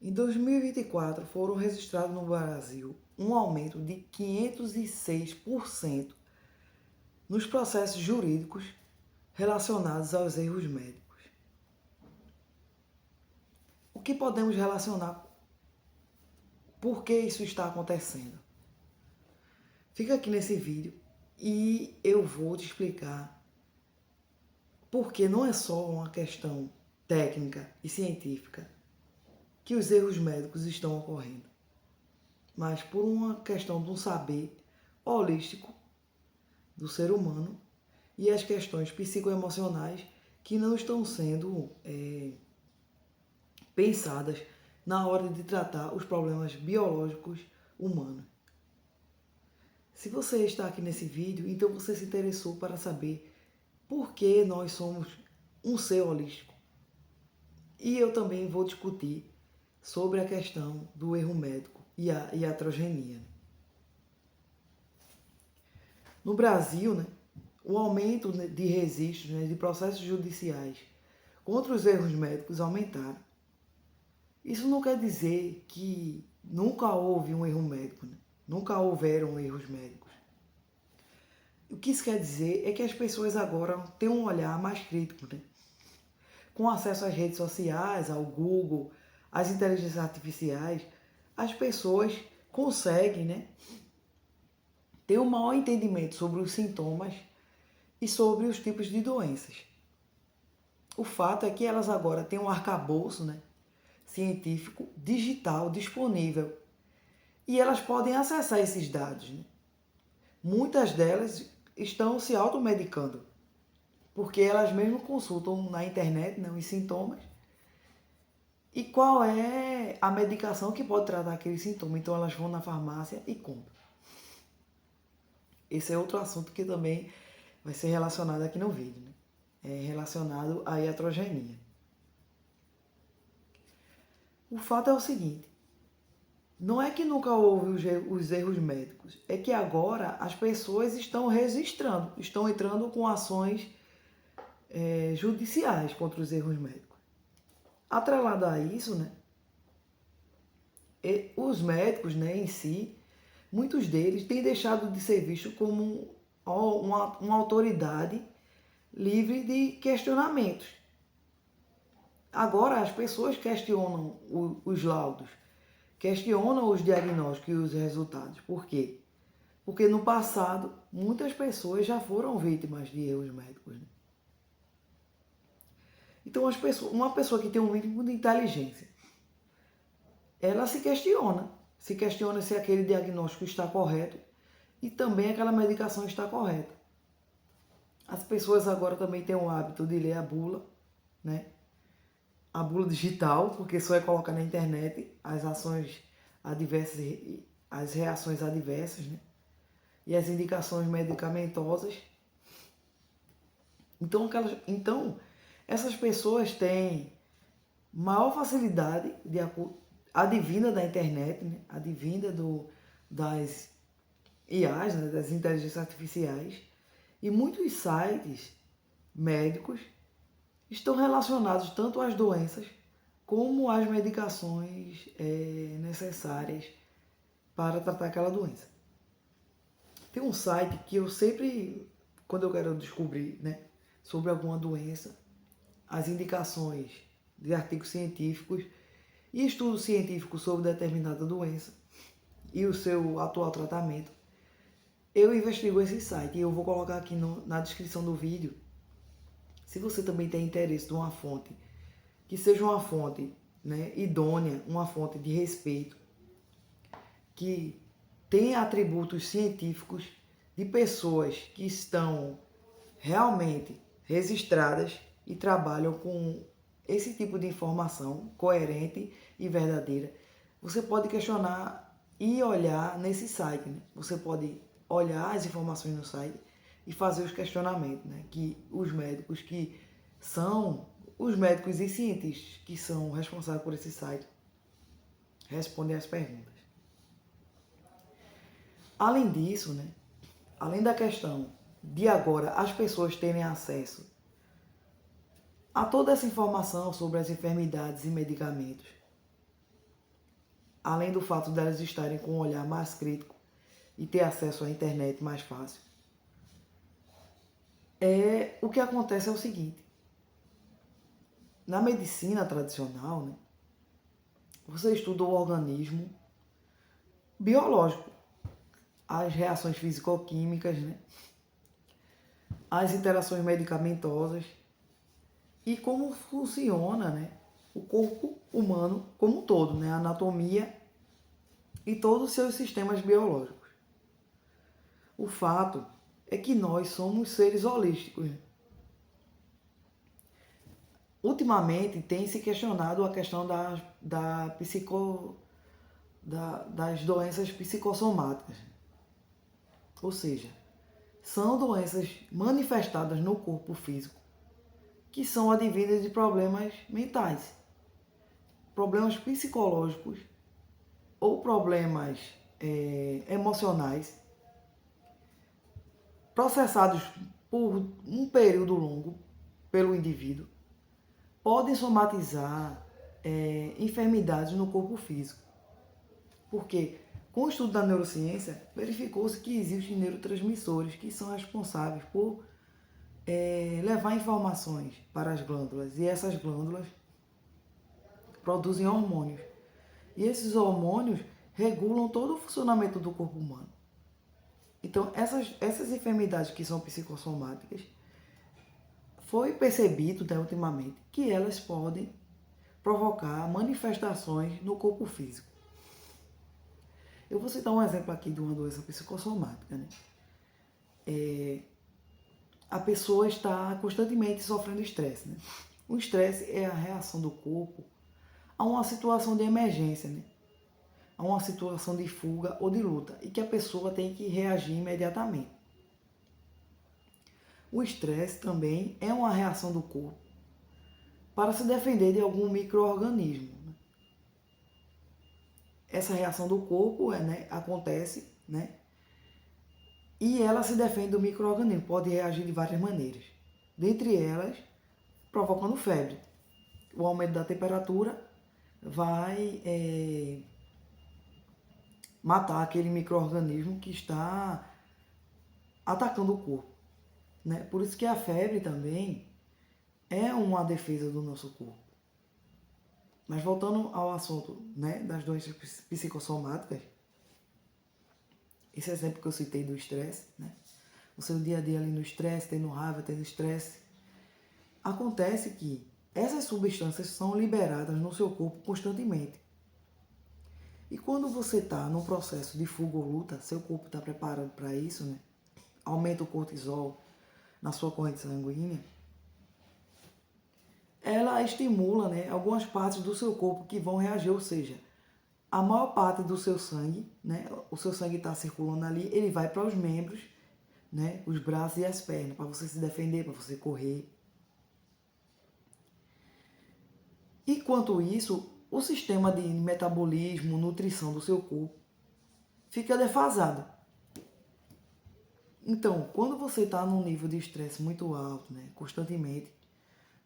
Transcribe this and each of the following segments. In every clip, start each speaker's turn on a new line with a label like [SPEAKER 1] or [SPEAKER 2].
[SPEAKER 1] Em 2024, foram registrados no Brasil um aumento de 506% nos processos jurídicos relacionados aos erros médicos. O que podemos relacionar? Por que isso está acontecendo? Fica aqui nesse vídeo e eu vou te explicar porque não é só uma questão técnica e científica que os erros médicos estão ocorrendo, mas por uma questão de um saber holístico do ser humano e as questões psicoemocionais que não estão sendo pensadas na hora de tratar os problemas biológicos humanos. Se você está aqui nesse vídeo, então você se interessou para saber por que nós somos um ser holístico. E eu também vou discutir sobre a questão do erro médico e a iatrogenia. No Brasil, o aumento de registros de processos judiciais contra os erros médicos aumentaram. Isso não quer dizer que nunca houve um erro médico, nunca houveram erros médicos. O que isso quer dizer é que as pessoas agora têm um olhar mais crítico, Com acesso às redes sociais, ao Google, às inteligências artificiais, as pessoas conseguem, ter um maior entendimento sobre os sintomas e sobre os tipos de doenças. O fato é que elas agora têm um arcabouço, científico digital disponível e elas podem acessar esses dados. Muitas delas estão se automedicando, porque elas mesmas consultam na internet os sintomas e qual é a medicação que pode tratar aquele sintoma. Então elas vão na farmácia e compram. Esse é outro assunto que também vai ser relacionado aqui no vídeo. É relacionado à iatrogenia. O fato é o seguinte, não é que nunca houve os erros médicos, é que agora as pessoas estão registrando, estão entrando com ações judiciais contra os erros médicos. Atrelado a isso, os médicos em si, muitos deles têm deixado de ser vistos como uma autoridade livre de questionamentos. Agora as pessoas questionam os laudos, questionam os diagnósticos e os resultados. Por quê? Porque no passado muitas pessoas já foram vítimas de erros médicos. Então uma pessoa que tem um mínimo de inteligência, ela se questiona se aquele diagnóstico está correto e também aquela medicação está correta. As pessoas agora também têm o hábito de ler a bula, a bula digital, porque só é colocar na internet as ações adversas, as reações adversas, e as indicações medicamentosas. Então essas pessoas têm maior facilidade de advinda da internet, advinda das IAs, das inteligências artificiais, e muitos sites médicos estão relacionados tanto às doenças como às medicações necessárias para tratar aquela doença. Tem um site que eu sempre, quando eu quero descobrir sobre alguma doença, as indicações de artigos científicos e estudos científicos sobre determinada doença e o seu atual tratamento, eu investigo esse site e eu vou colocar aqui na descrição do vídeo. Se você também tem interesse de uma fonte que seja uma fonte idônea, uma fonte de respeito, que tenha atributos científicos de pessoas que estão realmente registradas e trabalham com esse tipo de informação coerente e verdadeira, você pode questionar e olhar nesse site. Você pode olhar as informações no site e fazer os questionamentos, que os médicos e cientistas que são responsáveis por esse site respondem às perguntas. Além disso, além da questão de agora as pessoas terem acesso a toda essa informação sobre as enfermidades e medicamentos, além do fato delas estarem com um olhar mais crítico e ter acesso à internet mais fácil, o que acontece é o seguinte: na medicina tradicional, né, você estuda o organismo biológico, as reações físico-químicas, né, as interações medicamentosas e como funciona, né, o corpo humano como um todo, né, a anatomia e todos os seus sistemas biológicos. O fato é que nós somos seres holísticos, né? Ultimamente tem se questionado a questão das doenças psicossomáticas. Ou seja, são doenças manifestadas no corpo físico que são advindas de problemas mentais, problemas psicológicos ou problemas emocionais processados por um período longo pelo indivíduo, podem somatizar enfermidades no corpo físico. Porque, com o estudo da neurociência, verificou-se que existem neurotransmissores que são responsáveis por levar informações para as glândulas. E essas glândulas produzem hormônios. E esses hormônios regulam todo o funcionamento do corpo humano. Então, essas enfermidades que são psicossomáticas, foi percebido, né, ultimamente, que elas podem provocar manifestações no corpo físico. Eu vou citar um exemplo aqui de uma doença psicossomática, né? A pessoa está constantemente sofrendo estresse, né? O estresse é a reação do corpo a uma situação de emergência, né? A uma situação de fuga ou de luta, e que a pessoa tem que reagir imediatamente. O estresse também é uma reação do corpo para se defender de algum micro-organismo, né? Essa reação do corpo acontece, né? E ela se defende do micro-organismo, pode reagir de várias maneiras. Dentre elas, provocando febre. O aumento da temperatura vai matar aquele micro-organismo que está atacando o corpo, né? Por isso que a febre também é uma defesa do nosso corpo. Mas voltando ao assunto, né, das doenças psicossomáticas, esse exemplo que eu citei do estresse, né? O seu dia a dia ali no estresse, tendo raiva, tendo estresse, acontece que essas substâncias são liberadas no seu corpo constantemente. E quando você está num processo de fuga ou luta, seu corpo está preparado para isso, né? Aumenta o cortisol na sua corrente sanguínea, ela estimula, né, algumas partes do seu corpo que vão reagir, ou seja, a maior parte do seu sangue, né, o seu sangue está circulando ali, ele vai para os membros, né, os braços e as pernas, para você se defender, para você correr. Enquanto isso, o sistema de metabolismo, nutrição do seu corpo fica defasado. Então, quando você está num nível de estresse muito alto, né, constantemente,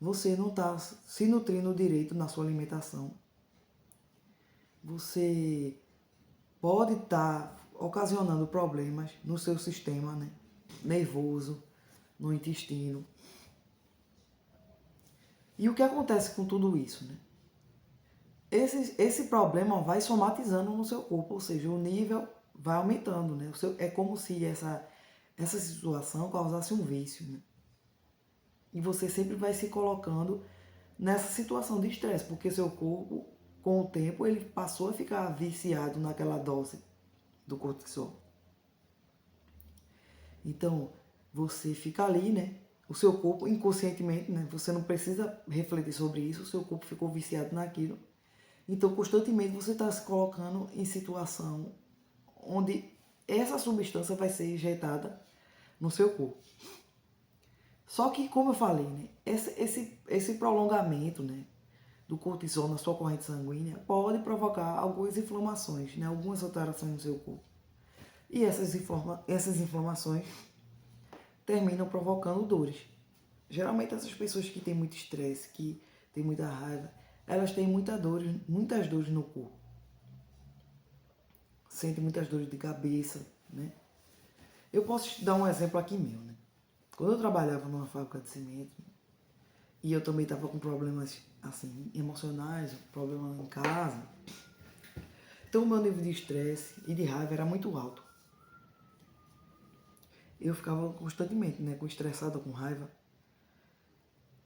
[SPEAKER 1] você não está se nutrindo direito na sua alimentação. Você pode estar ocasionando problemas no seu sistema, né, nervoso, no intestino. E o que acontece com tudo isso, né? Esse problema vai somatizando no seu corpo, ou seja, o nível vai aumentando, né? É como se essa situação causasse um vício, né? E você sempre vai se colocando nessa situação de estresse, porque seu corpo, com o tempo, ele passou a ficar viciado naquela dose do cortisol. Então, você fica ali, né? O seu corpo, inconscientemente, né? Você não precisa refletir sobre isso, o seu corpo ficou viciado naquilo. Então, constantemente você está se colocando em situação onde essa substância vai ser injetada no seu corpo. Só que, como eu falei, né, esse prolongamento, né, do cortisol na sua corrente sanguínea pode provocar algumas inflamações, né, algumas alterações no seu corpo. E essas inflamações terminam provocando dores. Geralmente essas pessoas que têm muito estresse, que têm muita raiva, elas têm muitas dores no corpo. sente muitas dores de cabeça, né? Eu posso te dar um exemplo aqui meu, né? Quando eu trabalhava numa fábrica de cimento, e eu também estava com problemas, assim, emocionais, problemas em casa, então o meu nível de estresse e de raiva era muito alto. Eu ficava constantemente, né, estressado, com raiva.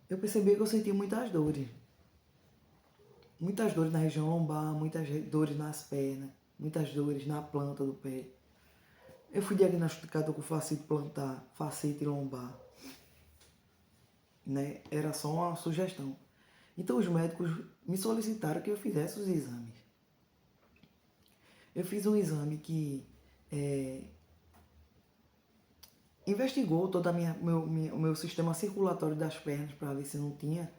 [SPEAKER 1] Eu percebi que eu sentia muitas dores. Muitas dores na região lombar, muitas dores nas pernas, muitas dores na planta do pé. Eu fui diagnosticado com fascite plantar, fascite lombar, né? Era só uma sugestão. Então os médicos me solicitaram que eu fizesse os exames. Eu fiz um exame que investigou todo o meu sistema circulatório das pernas para ver se não tinha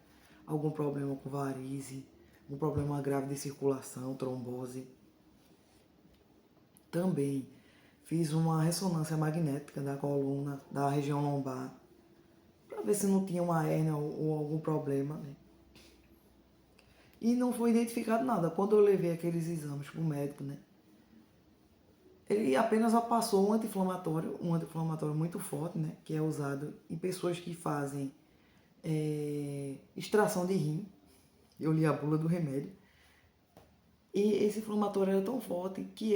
[SPEAKER 1] algum problema com varize, um problema grave de circulação, trombose. Também fiz uma ressonância magnética da coluna, da região lombar, para ver se não tinha uma hérnia ou algum problema, né? E não foi identificado nada. Quando eu levei aqueles exames para o médico, né? Ele apenas passou um anti-inflamatório muito forte, né? Que é usado em pessoas que fazem extração de rim. Eu li a bula do remédio. E esse inflamatório era tão forte que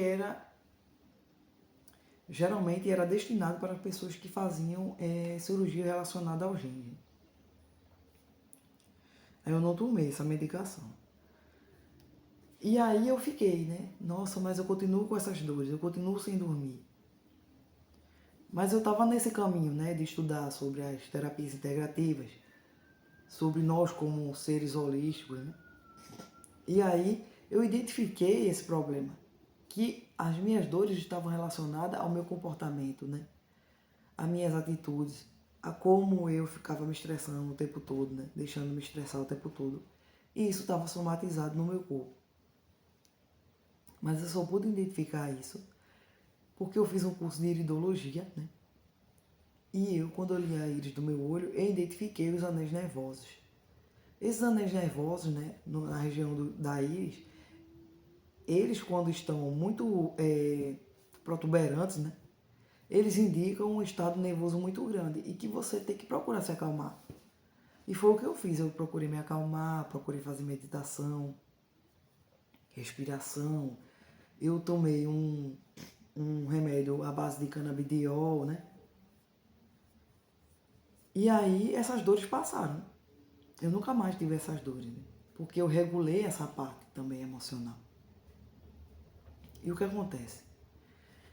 [SPEAKER 1] geralmente era destinado para pessoas que faziam cirurgia relacionada ao rim. Aí eu não tomei essa medicação. E aí eu fiquei, né? Nossa, mas eu continuo com essas dores, eu continuo sem dormir. Mas eu estava nesse caminho, né? De estudar sobre as terapias integrativas, sobre nós como seres holísticos, né? E aí eu identifiquei esse problema, que as minhas dores estavam relacionadas ao meu comportamento, né? Às minhas atitudes, a como eu ficava me estressando o tempo todo, né? Deixando me estressar o tempo todo. E isso estava somatizado no meu corpo. Mas eu só pude identificar isso porque eu fiz um curso de iridologia, né? E eu, quando eu li a íris do meu olho, eu identifiquei os anéis nervosos. Esses anéis nervosos, né, na região da íris, eles quando estão muito protuberantes, né, eles indicam um estado nervoso muito grande e que você tem que procurar se acalmar. E foi o que eu fiz, eu procurei me acalmar, procurei fazer meditação, respiração. Eu tomei um remédio à base de canabidiol, né? E aí essas dores passaram. Eu nunca mais tive essas dores, né? Porque eu regulei essa parte também emocional. E o que acontece?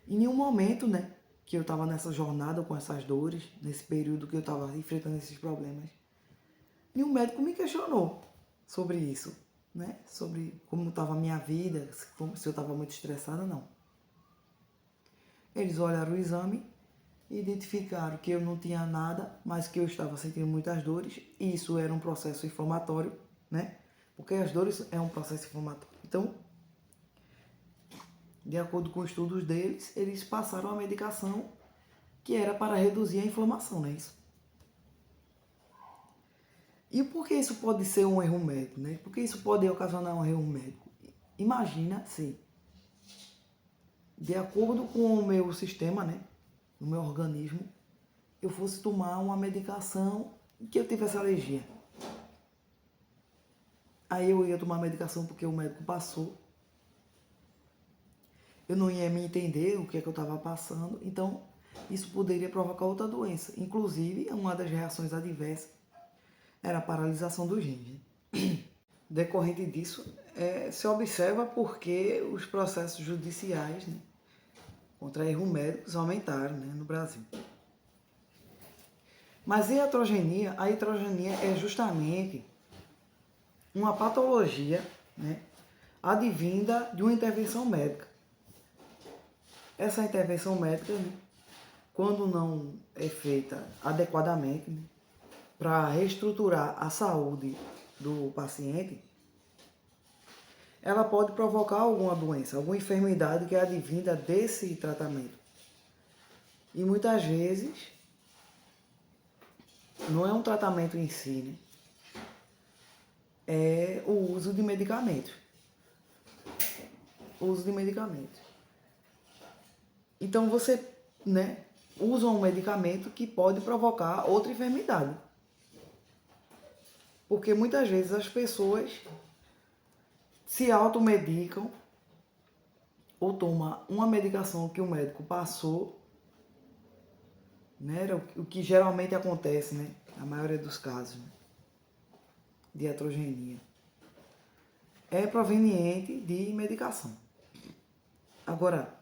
[SPEAKER 1] Em nenhum momento, né, que eu estava nessa jornada com essas dores, nesse período que eu estava enfrentando esses problemas, nenhum médico me questionou sobre isso, né? Sobre como estava a minha vida, se eu estava muito estressada, não. Eles olharam o exame e identificaram que eu não tinha nada, mas que eu estava sentindo muitas dores, e isso era um processo inflamatório, né? Porque as dores é um processo inflamatório. Então, de acordo com os estudos deles, eles passaram a medicação que era para reduzir a inflamação, não é isso? E por que isso pode ser um erro médico, né? Por que isso pode ocasionar um erro médico? Imagina se, de acordo com o meu sistema, né, no meu organismo, eu fosse tomar uma medicação que eu tivesse alergia. Aí eu ia tomar a medicação porque o médico passou. Eu não ia me entender o que é que eu estava passando, então isso poderia provocar outra doença. Inclusive, uma das reações adversas era a paralisação dos rins. Decorrente disso, se observa porque os processos judiciais, né, contra erros médicos aumentaram, né, no Brasil. Mas e a iatrogenia? A iatrogenia é justamente uma patologia, né, advinda de uma intervenção médica. Essa intervenção médica, né, quando não é feita adequadamente, né, para reestruturar a saúde do paciente, ela pode provocar alguma doença, alguma enfermidade que é advinda desse tratamento. E muitas vezes não é um tratamento em si, né? É o uso de medicamentos. O uso de medicamentos. Então você, né, usa um medicamento que pode provocar outra enfermidade. Porque muitas vezes as pessoas se automedicam ou tomam uma medicação que o médico passou, né, o que geralmente acontece, né, na maioria dos casos, né, de iatrogenia, é proveniente de medicação. Agora,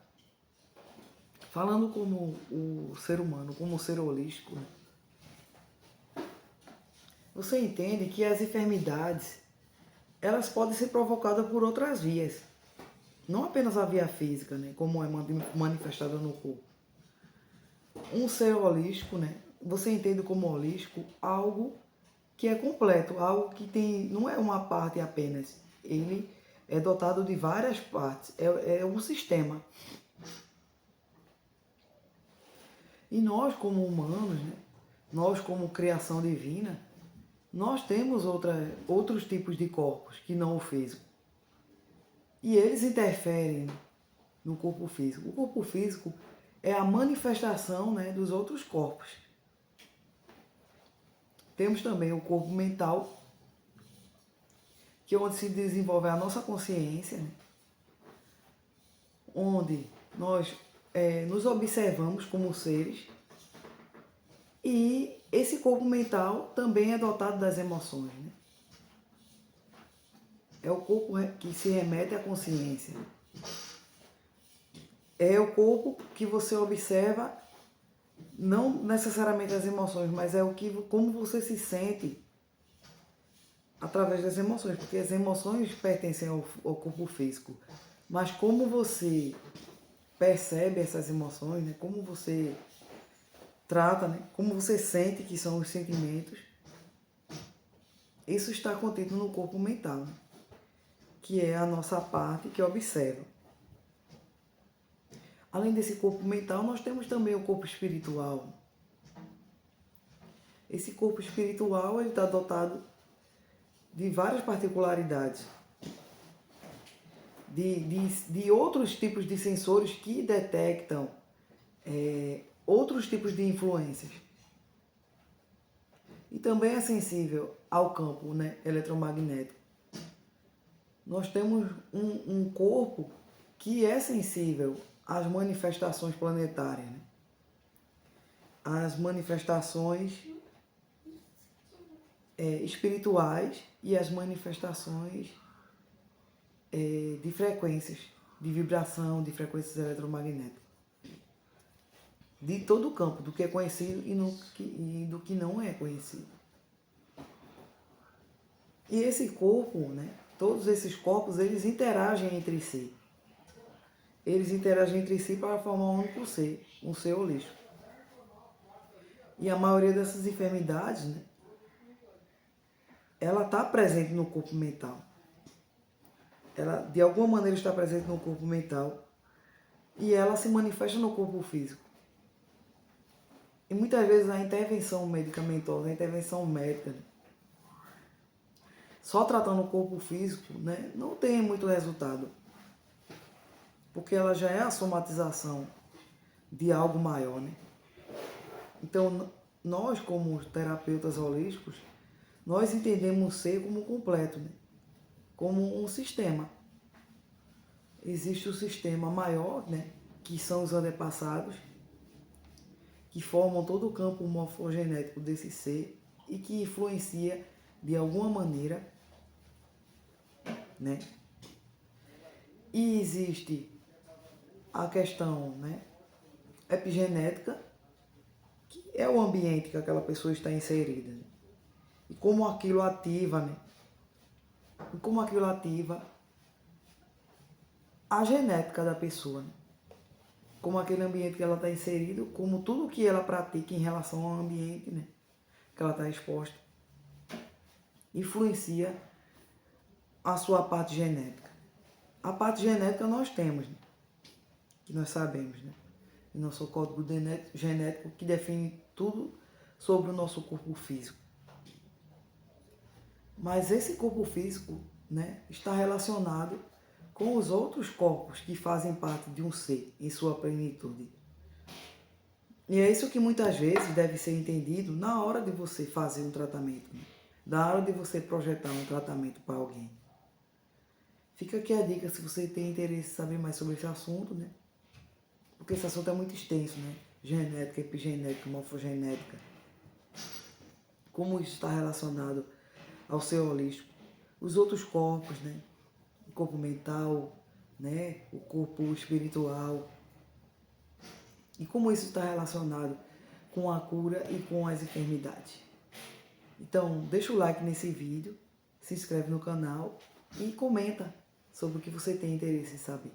[SPEAKER 1] falando como o ser humano, como o ser holístico, né, você entende que as enfermidades, elas podem ser provocadas por outras vias. Não apenas a via física, né, como é manifestada no corpo. Um ser holístico, né, você entende como holístico algo que é completo, algo que tem, não é uma parte apenas. Ele é dotado de várias partes, é um sistema. E nós como humanos, né, nós como criação divina, nós temos outros tipos de corpos que não o físico. E eles interferem no corpo físico. O corpo físico é a manifestação, né, dos outros corpos. Temos também o corpo mental, que é onde se desenvolve a nossa consciência, né, onde nós nos observamos como seres. E esse corpo mental também é dotado das emoções, né? É o corpo que se remete à consciência. É o corpo que você observa, não necessariamente as emoções, mas é como você se sente através das emoções, porque as emoções pertencem ao corpo físico. Mas como você percebe essas emoções, né? Como você trata, né? Como você sente que são os sentimentos, isso está contido no corpo mental, né? Que é a nossa parte que observa. Além desse corpo mental, nós temos também o corpo espiritual. Esse corpo espiritual ele está dotado de várias particularidades, de outros tipos de sensores que detectam outros tipos de influências. E também é sensível ao campo, né, eletromagnético. Nós temos um corpo que é sensível às manifestações planetárias, né? Às manifestações espirituais e às manifestações de frequências, de vibração, de frequências eletromagnéticas. De todo o campo, do que é conhecido e do que não é conhecido. E esse corpo, né, todos esses corpos, eles interagem entre si. Eles interagem entre si para formar um único ser, um ser holístico. E a maioria dessas enfermidades, né, ela está presente no corpo mental. Ela, de alguma maneira, está presente no corpo mental e ela se manifesta no corpo físico. E muitas vezes a intervenção medicamentosa, a intervenção médica, né, só tratando o corpo físico, né, não tem muito resultado. Porque ela já é a somatização de algo maior, né? Então, nós como terapeutas holísticos, nós entendemos o ser como completo, né? Como um sistema. Existe o sistema maior, né? Que são os antepassados, que formam todo o campo morfogenético desse ser e que influencia de alguma maneira, né? E existe a questão, né, epigenética, que é o ambiente que aquela pessoa está inserida, né? E como aquilo ativa, né? E como aquilo ativa a genética da pessoa, né? Como aquele ambiente que ela está inserido, como tudo que ela pratica em relação ao ambiente, né, que ela está exposta, influencia a sua parte genética. A parte genética nós temos, né, que nós sabemos, né? O nosso código genético que define tudo sobre o nosso corpo físico. Mas esse corpo físico, né, está relacionado com os outros corpos que fazem parte de um ser em sua plenitude. E é isso que muitas vezes deve ser entendido na hora de você fazer um tratamento, né? Na hora de você projetar um tratamento para alguém. Fica aqui a dica se você tem interesse em saber mais sobre esse assunto, né? Porque esse assunto é muito extenso, né? Genética, epigenética, morfogenética. Como isso está relacionado ao ser holístico. Os outros corpos, né? O corpo mental, né? O corpo espiritual. E como isso está relacionado com a cura e com as enfermidades. Então, deixa o like nesse vídeo, se inscreve no canal e comenta sobre o que você tem interesse em saber.